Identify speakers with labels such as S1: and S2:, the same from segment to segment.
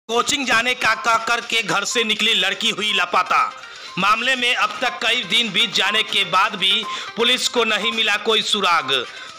S1: Coaching जाने का कह के घर से निकली लड़की हुई लापता। मामले में अब तक कई दिन बीत जाने के बाद भी पुलिस को नहीं मिला कोई सुराग।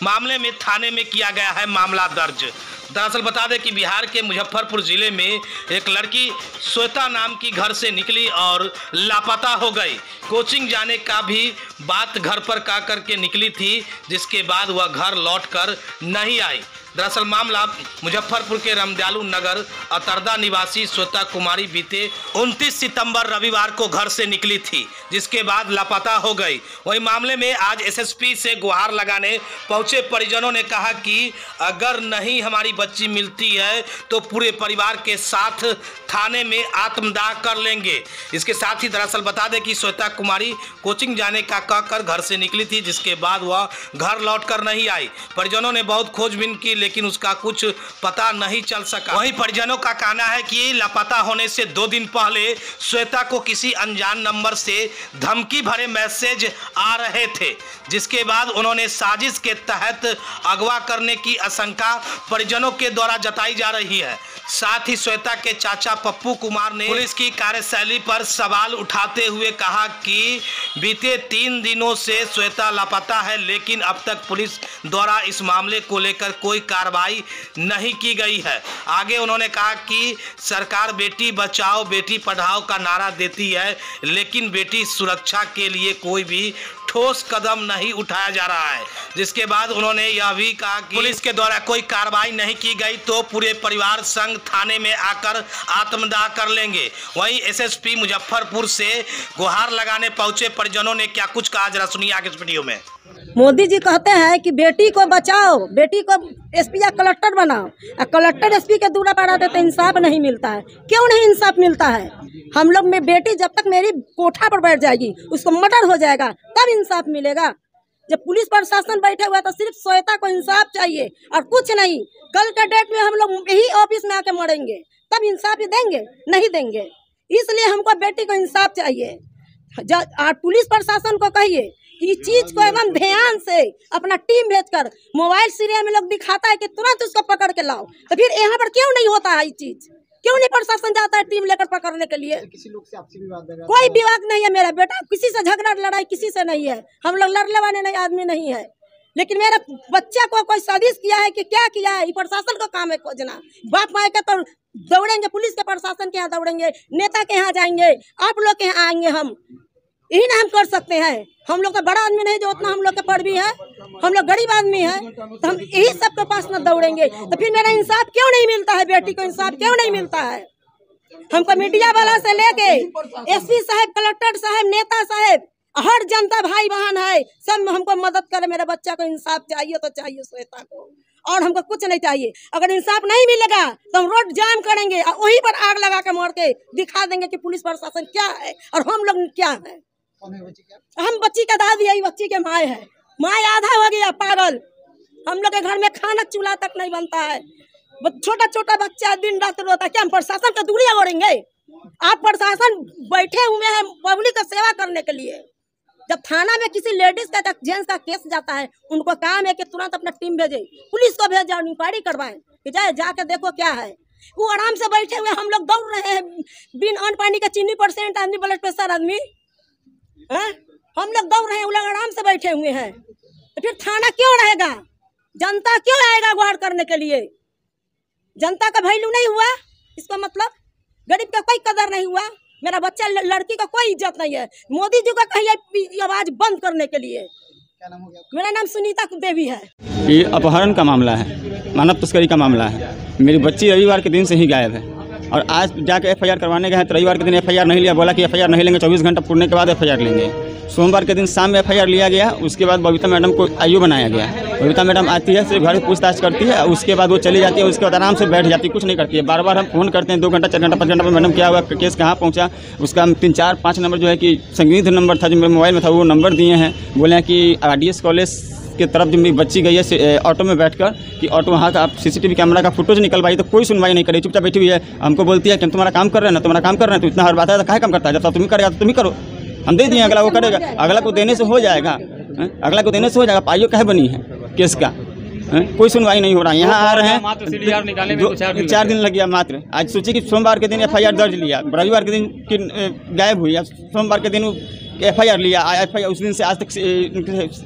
S1: मामले में थाने में किया गया है मामला दर्ज। दरअसल बता दें कि बिहार के मुजफ्फरपुर जिले में एक लड़की श्वेता नाम की घर से निकली और लापता हो गई। कोचिंग जाने का भी बात घर पर कह करके निकली थी, जिसके बाद वह घर लौटकर नहीं आई। दरअसल मामला मुजफ्फरपुर के रामदयालु नगर अतरदा निवासी श्वेता कुमारी बीते 29 सितंबर रविवार को घर से निकली थी, जिसके बाद लापता हो गई। वही मामले में आज एसएसपी से गुहार लगाने पहुंचे परिजनों ने कहा कि अगर नहीं हमारी बच्ची मिलती है तो पूरे परिवार के साथ थाने में आत्मदाह कर लेंगे। इसके साथ ही दरअसल बता दें कि श्वेता कुमारी कोचिंग जाने का कहकर घर से निकली थी, जिसके बाद वह घर लौटकर नहीं आई। परिजनों ने बहुत खोजबीन की, लेकिन उसका कुछ पता नहीं चल सका। वहीं परिजनों का कहना है कि लापता होने से 2 दिन पहले श्वेता को किसी अनजान नंबर से धमकी भरे मैसेज आ रहे थे, जिसके बाद उन्होंने साजिश के तहत अगवा करने की आशंका परिजनों के द्वारा जताई जा रही है। साथ ही श्वेता के चाचा पप्पू कुमार ने पुलिस की कार्यशैली पर सवाल उठाते हुए कहा कि बीते 3 दिनों से श्वेता लापता है, लेकिन अब तक पुलिस द्वारा इस मामले को लेकर कोई कार्रवाई नहीं की गई है। आगे उन्होंने कहा कि सरकार बेटी बचाओ बेटी पढ़ाओ का नारा देती है, लेकिन बेटी सुरक्षा के लिए कोई भी ठोस कदम नहीं उठाया जा रहा है। जिसके बाद उन्होंने यह भी कहा कि पुलिस के द्वारा कोई कार्रवाई नहीं की गई तो पूरे परिवार संग थाने में आकर आत्मदाह कर लेंगे। वहीं एसएसपी मुजफ्फरपुर से गुहार लगाने पहुंचे परिजनों ने क्या कुछ कहा, जरा सुनिए आगे इस वीडियो में।
S2: मोदी जी कहते हैं कि बेटी को बचाओ, बेटी को एसपी या कलेक्टर बनाओ, और कलेक्टर एसपी के दूरा बढ़ा देते इंसाफ नहीं मिलता है। क्यों नहीं इंसाफ मिलता है? हम लोग में बेटी जब तक मेरी कोठा पर बैठ जाएगी, उसको मर्डर हो जाएगा, तब इंसाफ मिलेगा। जब पुलिस प्रशासन बैठे हुआ तो सिर्फ श्वेता को इंसाफ चाहिए और कुछ नहीं। कल के डेट में हम लोग यही ऑफिस में आके मरेंगे, तब इंसाफ ही देंगे? नहीं देंगे। इसलिए हमको बेटी को इंसाफ चाहिए। और पुलिस प्रशासन को कहिए कि इस चीज को एकदम ध्यान से अपना टीम भेजकर, मोबाइल सीरियल में लोग दिखाता है कि तुरंत उसको पकड़ के लाओ, तो फिर यहाँ पर क्यों नहीं होता है ये चीज? क्यों नहीं प्रशासन जाता है टीम लेकर पकड़ने के लिए? किसी लोग से आपसी विवाद है? कोई विवाद नहीं है मेरा बेटा, किसी से झगड़ा लड़ाई किसी से नहीं है। हम लोग लड़ने वाले नहीं आदमी नहीं है, लेकिन मेरे बच्चा को कोई साजिश किया है कि क्या किया है, प्रशासन का काम है खोजना। बाप माए के तो दौड़ेंगे, पुलिस के प्रशासन के यहाँ दौड़ेंगे, नेता के यहाँ जाएंगे, आप लोग के यहाँ आएंगे। हम यही ना हम कर सकते हैं। हम लोग तो बड़ा आदमी नहीं जो उतना हम लोग के पर भी है, हम लोग गरीब आदमी है, तो हम यही सबके पास न दौड़ेंगे। तो फिर मेरा इंसाफ क्यों नहीं मिलता है? बेटी को इंसाफ क्यों नहीं मिलता है? हमको मीडिया वाला से लेके एसपी साहब, कलेक्टर साहब, नेता साहब, हर जनता भाई बहन है, सब हमको मदद करे। मेरे बच्चा को इंसाफ चाहिए तो चाहिए श्वेता को, और हमको कुछ नहीं चाहिए। अगर इंसाफ नहीं मिलेगा तो हम रोड जाम करेंगे और वहीं पर आग लगा के मार के दिखा देंगे कि पुलिस प्रशासन क्या है और हम लोग क्या है। हम बच्ची का दादी है, बच्ची के माए है। माए आधा हो गया पागल। हम लोग के घर में खाना चूल्हा तक नहीं बनता है। छोटा छोटा बच्चा दिन रात रोता है। क्या हम प्रशासन का दूरिया ओढ़ेंगे? आप प्रशासन बैठे हुए हैं पब्लिक का सेवा करने के लिए। जब थाना में किसी लेडीज का जेंट्स का केस जाता है, उनको काम है कि तुरंत अपना टीम भेजे, पुलिस को भेज जाओ, इंक्वायरी करवाएं कि जाके देखो क्या है। वो आराम से बैठे हुए, हम लोग दौड़ रहे हैं बिन अन्न पानी का, चीनी % आदमी, ब्लड प्रेशर आदमी है, हम लोग दौड़ रहे हैं, वो लोग आराम से बैठे हुए हैं। तो फिर थाना क्यों रहेगा? जनता क्यों आएगा गुहार करने के लिए? जनता का वैल्यू नहीं हुआ, इसका मतलब गरीब का कोई कदर नहीं हुआ। मेरा बच्चा लड़की का कोई इज्जत नहीं है। मोदी जी को कहिए आवाज बंद करने के लिए। क्या नाम हो गया? मेरा नाम सुनीता देवी है।
S3: ये अपहरण का मामला है, मानव तस्करी का मामला है। मेरी बच्ची रविवार के दिन से ही गायब है और आज जाके FIR करवाने गए हैं तो रविवार के दिन FIR नहीं लिया। बोला कि FIR नहीं लेंगे, 24 घंटा पूरने के बाद FIR लेंगे। सोमवार के दिन शाम में FIR लिया गया। उसके बाद बबीता मैडम को IO बनाया गया। बबीता मैडम आती है, सिर्फ घर पूछताछ करती है, उसके बाद वो चली जाती है। उसके बाद आराम से बैठ जाती है, कुछ नहीं करती है। बार बार हम फोन करते हैं, 2 घंटा 4 घंटा 5 घंटा पर मैडम क्या हुआ, केस कहाँ पहुँचा। उसका 3 4 5 नंबर जो है कि संदिग्ध नंबर था जो मेरे मोबाइल में था, वो नंबर दिए हैं। बोले हैं कि RDS कॉलेज के तरफ जब मेरी बच्ची गई है ऑटो में बैठकर कि ऑटो वहाँ का आप CCTV कैमरा का फुटेज निकलवाई, तो कोई सुनवाई नहीं करी, चुपचाप बैठी हुई है। हमको बोलती है कि तुम्हारा काम कर रहे हैं ना, तुम्हारा काम कर रहे हैं, तो इतना हर बात है तो क्या काम करता है? जब तक तुम ही करेगा तो तुम ही करो, हम दे दिए, अगला वो करेगा, अगला को देने से हो जाएगा, अगला को देने से हो जाएगा। पाइयो काहे बनी है केस का? कोई सुनवाई नहीं हो रहा है। यहाँ आ रहे हैं
S4: मात्र CDR निकालने में
S3: 4 दिन लग गया मात्र। आज सोचिए कि सोमवार के दिन FIR दर्ज लिया, रविवार के दिन गायब हुई, सोमवार के दिन FIR लिया, FIR उस दिन से आज तक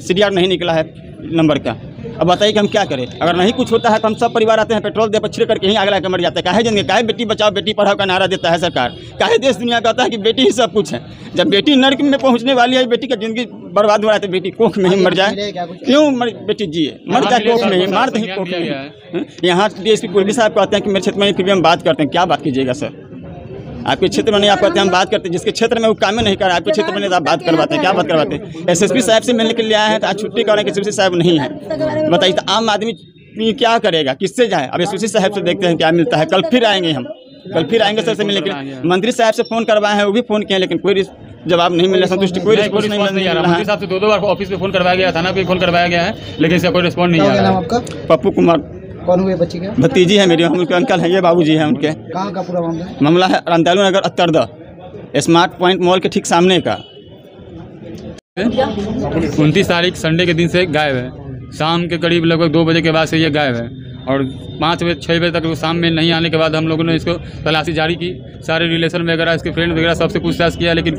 S3: CDR नहीं निकला है नंबर का। अब बताइए कि हम क्या करें। अगर नहीं कुछ होता है तो हम सब परिवार आते हैं, पेट्रोल दे पर छिड़क करके यहीं आग लगा के मर जाते हैं। काहे जन काहे बेटी बचाओ बेटी पढ़ाओ का नारा देता है सरकार, काहे देश दुनिया कहता है कि बेटी ही सब कुछ है। जब बेटी नर्क में पहुंचने वाली है, बेटी का जिंदगी बर्बाद हो रहा है, तो बेटी कोख में ही मर जाए। क्यों बेटी जिए, मर जाए कोख में ही, मार दे कोख में। यहाँ DSP पुलिस साहब कहते हैं कि मेरे क्षेत्र में फिर भी हम बात करते हैं। क्या बात कीजिएगा सर, आपके क्षेत्र में नहीं आप कहते हैं हम बात करते हैं, जिसके क्षेत्र में वो काम नहीं कर रहा है आपके क्षेत्र में नहीं, आप बात करवाते हैं। क्या बात करवाते हैं? SSP साहब से मिलने के लिए आए हैं तो आज छुट्टी कर रहे हैं कि SSP साहब नहीं है। बताइए तो आम आदमी क्या करेगा, किससे जाए? अब SSP साहब से देखते हैं क्या मिलता है। कल फिर आएंगे हम, कल फिर आएंगे सर से मिलने के लिए। मंत्री साहब से फ़ोन करवाए हैं, वो भी फ़ोन किए लेकिन कोई जवाब नहीं मिला, संतुष्टि कोई रिस्पॉन्स नहीं मिल रहा है।
S4: मंत्री साहब से 2 बार ऑफिस पे फोन करवाया गया, थाना पे फोन करवाया गया है, लेकिन इसका कोई रिस्पॉन्स नहीं आ रहा है।
S3: पप्पू कुमार।
S5: कौन हुए बच्ची के?
S3: भतीजी है मेरी, हम उनके अंकल है, ये बाबूजी है उनके।
S5: कहाँ का पूरा मामला है?
S3: मामला है रंतालू नगर अत्तरदा स्मार्ट पॉइंट मॉल के ठीक सामने का।
S4: 29 तारीख संडे के दिन से गायब है। शाम के करीब लगभग 2 बजे के बाद से ये गायब है और 5 बजे 6 बजे तक वो शाम में नहीं आने के बाद हम लोगों ने इसको तलाशी जारी की। सारे रिलेशन वगैरह इसके फ्रेंड वगैरह सबसे पूछताछ किया, लेकिन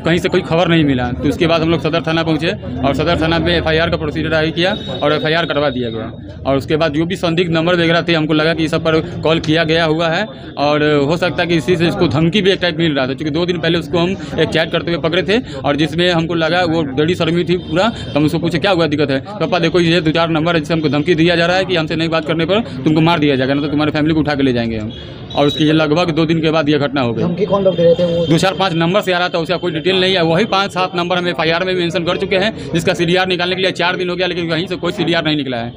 S4: कहीं से कोई खबर नहीं मिला। तो उसके बाद हम लोग सदर थाना पहुँचे और सदर थाना में FIR का प्रोसीजर आगे किया और FIR करवा दिया गया। और उसके बाद जो भी संदिग्ध नंबर वगैरह थे, हमको लगा कि इस सब पर कॉल किया गया हुआ है और हो सकता है कि इसी से इसको धमकी भी एक टाइप मिल रहा था, क्योंकि 2 दिन पहले उसको हम एक चैट करते हुए पकड़े थे और जिसमें हमको लगा वो डरी शर्मी थी पूरा। तो हम उसको पूछे क्या हुआ, दिक्कत है? पापा देखो ये 2-4 नंबर है जिससे हमको धमकी दिया जा रहा है कि हमसे नहीं बात करने पर तुमको मार दिया जाएगा, ना तो तुम्हारे फैमिली को उठा के ले जाएंगे हम। और उसके ये लगभग 2 दिन के बाद ये घटना हो गई।
S5: धमकी कौन लोग दे रहे थे? वो
S4: 2-4-5 नंबर से आ रहा था, उसका कोई डिटेल नहीं है। वही 5-7 नंबर हम FIR में मेंशन कर चुके हैं, जिसका CDR निकालने के लिए 4 दिन हो गया, लेकिन कहीं से कोई CDR नहीं निकला है,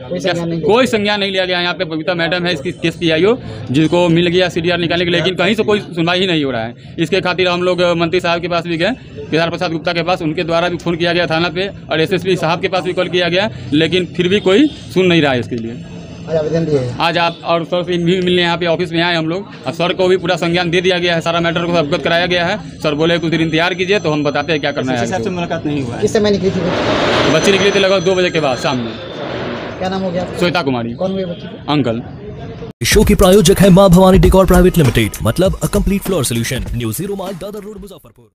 S4: कोई संज्ञान नहीं लिया गया। यहाँ पे बबीता मैडम है, इसकी केस PIO, जिसको मिल गया CDR निकालने के लिए, लेकिन कहीं से कोई सुनवाई ही नहीं हो रहा है। इसके खातिर हम लोग मंत्री साहब के पास भी गए, केदार प्रसाद गुप्ता के पास, उनके द्वारा भी फ़ोन किया गया थाना पे और SSP साहब के पास भी कॉल किया गया, लेकिन फिर भी कोई सुन नहीं रहा है इसके लिए।
S5: आवेदन दिए
S4: आज आप और सर से भी मिलने यहाँ पे ऑफिस में आए हम लोग, और सर को भी पूरा संज्ञान दे दिया गया है, सारा मैटर को अवगत कराया गया है। सर बोले कुछ दिन इंतजार कीजिए तो हम बताते हैं क्या करना है।
S3: से मुलाकात नहीं हुआ।
S5: किस समय निकली थी
S4: बच्ची निकली थी लगभग 2 बजे के बाद शाम में।
S5: क्या नाम हो गया?
S4: श्वेता कुमारी।
S5: कौन हुए बच्ची?
S4: अंकल।
S6: शो की प्रायोजक है मां भवानी डेकोर प्राइवेट लिमिटेड, मतलब a complete floor solution, new 0 mile Dadar road Muzaffarpur.